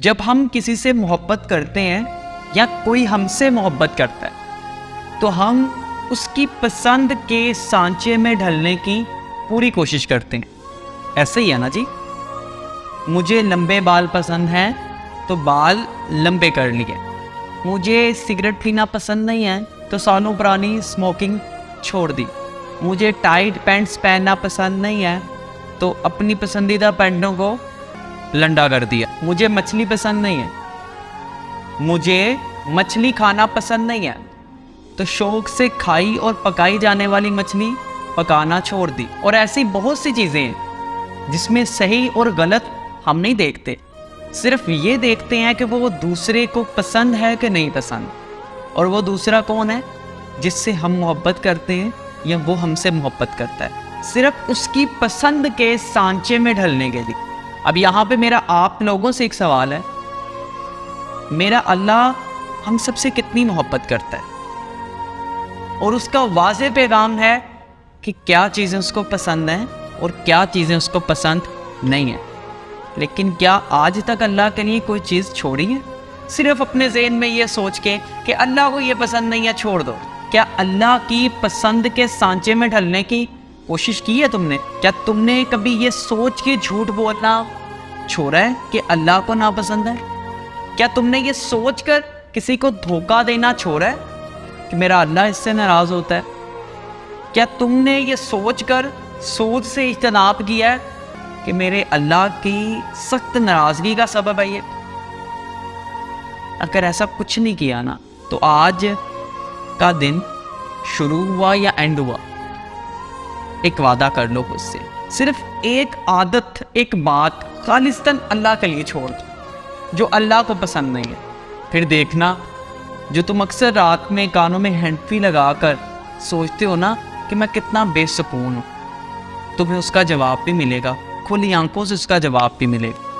جب ہم کسی سے محبت کرتے ہیں یا کوئی ہم سے محبت کرتا ہے تو ہم اس کی پسند کے سانچے میں ڈھلنے کی پوری کوشش کرتے ہیں۔ ایسے ہی ہے نا جی؟ مجھے لمبے بال پسند ہیں تو بال لمبے کر لیے، مجھے سگریٹ پینا پسند نہیں ہے تو سالوں پرانی اسموکنگ چھوڑ دی، مجھے ٹائٹ پینٹس پہننا پسند نہیں ہے تو اپنی پسندیدہ پینٹوں کو لنڈا کر دیا، مجھے مچھلی پسند نہیں ہے، مجھے مچھلی کھانا پسند نہیں ہے تو شوق سے کھائی اور پکائی جانے والی مچھلی پکانا چھوڑ دی۔ اور ایسی بہت سی چیزیں ہیں جس میں صحیح اور غلط ہم نہیں دیکھتے، صرف یہ دیکھتے ہیں کہ وہ دوسرے کو پسند ہے کہ نہیں پسند، اور وہ دوسرا کون ہے جس سے ہم محبت کرتے ہیں یا وہ ہم سے محبت کرتا ہے، صرف اس کی پسند کے سانچے میں ڈھلنے کے لیے۔ اب یہاں پہ میرا آپ لوگوں سے ایک سوال ہے، میرا اللہ ہم سب سے کتنی محبت کرتا ہے اور اس کا واضح پیغام ہے کہ کیا چیزیں اس کو پسند ہیں اور کیا چیزیں اس کو پسند نہیں ہیں، لیکن کیا آج تک اللہ کے لیے کوئی چیز چھوڑی ہے صرف اپنے ذہن میں یہ سوچ کے کہ اللہ کو یہ پسند نہیں ہے چھوڑ دو؟ کیا اللہ کی پسند کے سانچے میں ڈھلنے کی کوشش کی ہے تم نے؟ کیا تم نے کبھی یہ سوچ کے جھوٹ بولنا چھوڑا ہے کہ اللہ کو ناپسند ہے؟ کیا تم نے یہ سوچ کر کسی کو دھوکہ دینا چھوڑا ہے کہ میرا اللہ اس سے ناراض ہوتا ہے؟ کیا تم نے یہ سوچ کر سود سے اجتناب کیا ہے کہ میرے اللہ کی سخت ناراضگی کا سبب ہے یہ؟ اگر ایسا کچھ نہیں کیا نا تو آج کا دن شروع ہوا یا اینڈ ہوا، ایک وعدہ کر لو خود سے، صرف ایک عادت، ایک بات خالصتاً اللہ کے لیے چھوڑ دو جو اللہ کو پسند نہیں ہے، پھر دیکھنا جو تم اکثر رات میں کانوں میں ہینڈ فری لگا کر سوچتے ہو نا کہ میں کتنا بے سکون ہوں، تمہیں اس کا جواب بھی ملے گا، کھلی آنکھوں سے اس کا جواب بھی ملے گا۔